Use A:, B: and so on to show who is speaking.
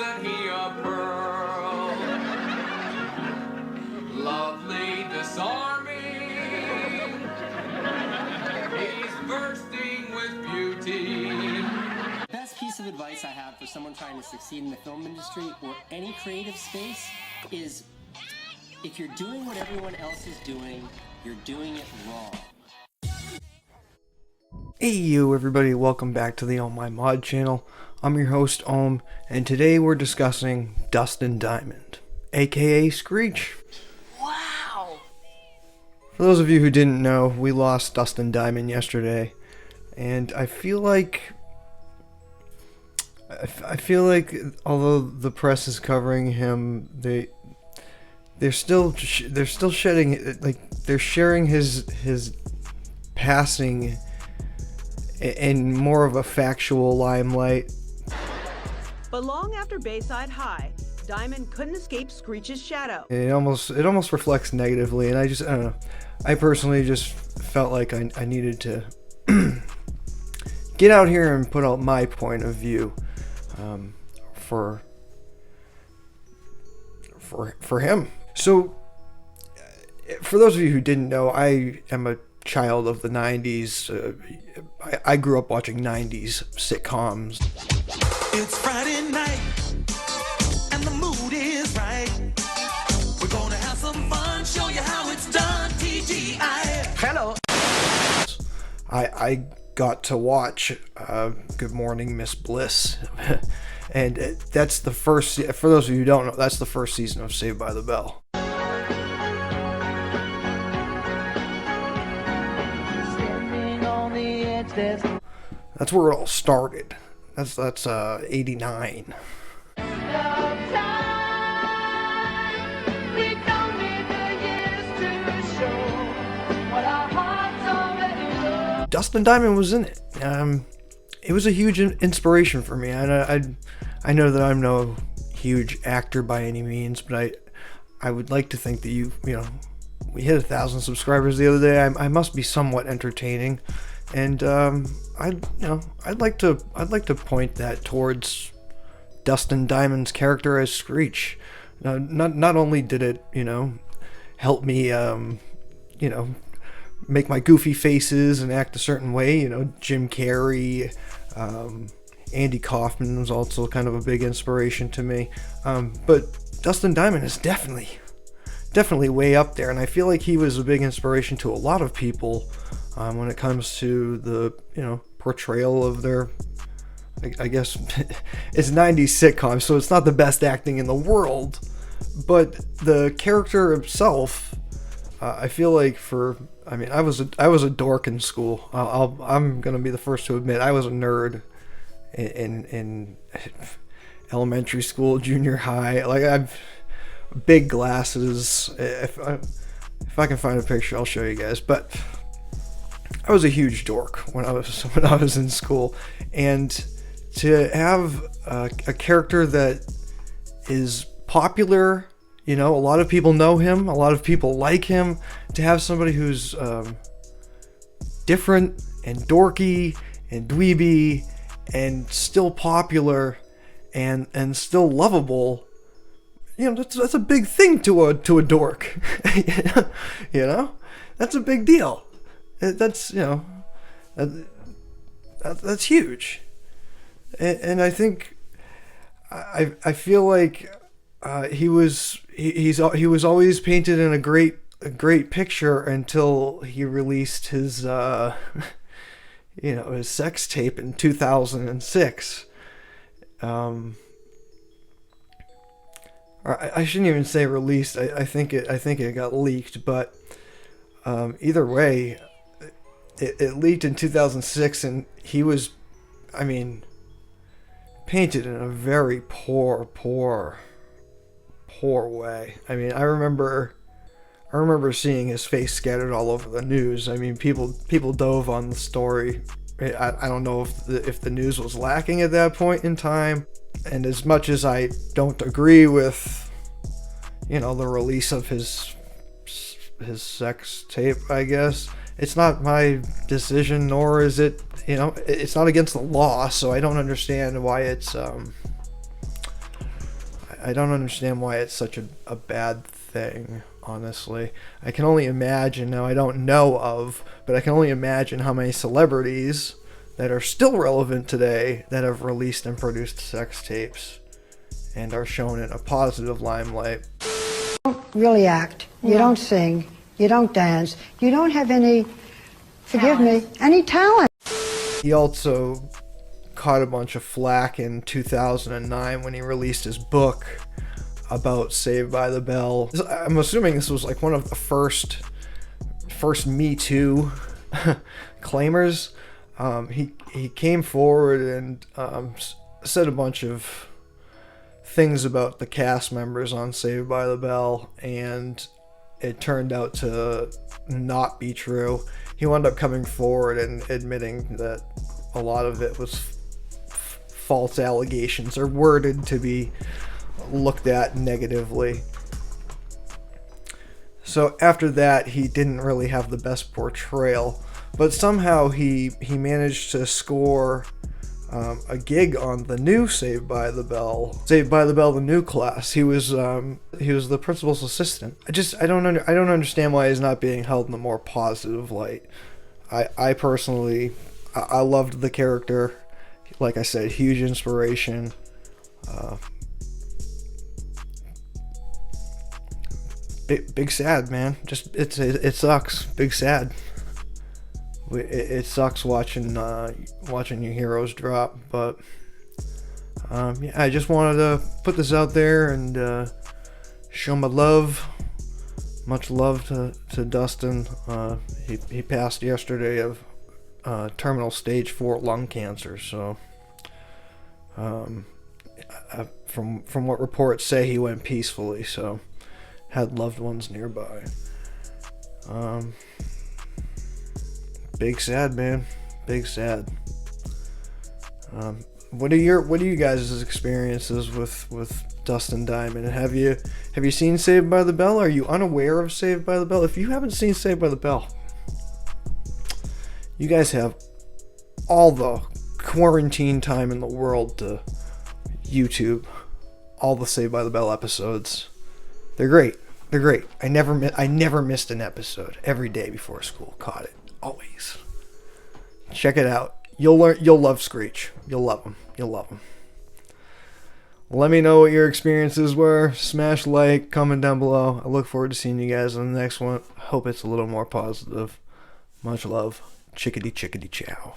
A: Isn't he a pearl? Lovely, disarming. He's bursting with beauty.
B: Best piece of advice I have for someone trying to succeed in the film industry or any creative space is if you're doing what everyone else is doing, you're doing it wrong.
C: Hey you everybody, welcome back to the Oh My Mod channel. I'm your host Ohm, and today we're discussing Dustin Diamond, aka Screech.
B: Wow!
C: For those of you who didn't know, we lost Dustin Diamond yesterday, and I feel like although the press is covering him, they're still shedding, like, they're sharing his passing in more of a factual limelight.
D: But long after Bayside High, Diamond couldn't escape Screech's shadow.
C: It almost reflects negatively, and I don't know. I personally just felt like I needed to get out here and put out my point of view for him. So, for those of you who didn't know, I am a child of the 90s. I grew up watching 90s sitcoms.
E: It's Friday night and the mood is right. We're gonna have some fun, show you how it's done. TGI. Hello.
C: I got to watch Good Morning Miss Bliss, and that's the first. For those of you who don't know, that's the first season of Saved by the Bell. That's where it all started. That's 89. Dustin Diamond was in it. It was a huge inspiration for me. And I know that I'm no huge actor by any means, but I would like to think that you know, we hit 1,000 subscribers the other day. I must be somewhat entertaining, and I'd like to point that towards Dustin Diamond's character as Screech. Now, not only did it, help me, make my goofy faces and act a certain way. Jim Carrey, Andy Kaufman was also kind of a big inspiration to me. But Dustin Diamond is definitely way up there, and I feel like he was a big inspiration to a lot of people when it comes to the portrayal of their, I guess it's 90s sitcom, so it's not the best acting in the world, but the character himself, I feel like I was a dork in school. I'm gonna be the first to admit I was a nerd in elementary school, junior high. Like, I've big glasses. If I can find a picture, I'll show you guys. But I was a huge dork when I was in school, and to have a character that is popular, a lot of people know him, a lot of people like him, to have somebody who's different and dorky and dweeby and still popular and still lovable, that's a big thing to a dork. That's a big deal. That's that's huge. And I think I feel like he was always painted in a great picture until he released his his sex tape in 2006. I shouldn't even say released. I think it got leaked, but either way, it leaked in 2006, and he was, painted in a very poor way. I remember seeing his face scattered all over the news. People dove on the story. I don't know if the news was lacking at that point in time. And as much as I don't agree with, the release of his sex tape, I guess, it's not my decision, nor is it, it's not against the law, so I don't understand why it's I don't understand why it's such a bad thing, honestly. I can only imagine, now I don't know of, but I can only imagine how many celebrities that are still relevant today that have released and produced sex tapes and are shown in a positive limelight.
F: You don't really act. You don't sing. You don't dance. You don't have any, forgive me, any talent.
C: He also caught a bunch of flack in 2009 when he released his book about Saved by the Bell. I'm assuming this was like one of the first Me Too claimers. He came forward and said a bunch of things about the cast members on Saved by the Bell, and it turned out to not be true. He wound up coming forward and admitting that a lot of it was false allegations, or worded to be looked at negatively. So after that, he didn't really have the best portrayal, but somehow he managed to score a gig on the new Saved by the Bell, the new class. He was the principal's assistant. I don't understand why he's not being held in a more positive light. I personally, I loved the character. Like I said, huge inspiration. Big sad, man. Just it sucks. Big sad. It sucks watching your heroes drop, but yeah, I just wanted to put this out there and show my love. Much love to Dustin. He passed yesterday of terminal stage 4 lung cancer. So from what reports say, he went peacefully. So had loved ones nearby. Big sad, man. Big sad. What are you guys' experiences with Dustin Diamond? Have you seen Saved by the Bell? Are you unaware of Saved by the Bell? If you haven't seen Saved by the Bell, you guys have all the quarantine time in the world to YouTube all the Saved by the Bell episodes. They're great. They're great. I never missed an episode. Every day before school, caught it. Always. Check it out. You'll love Screech. You'll love him. Let me know what your experiences were. Smash like, comment down below. I look forward to seeing you guys on the next one. Hope it's a little more positive. Much love. Chickadee chickadee chow.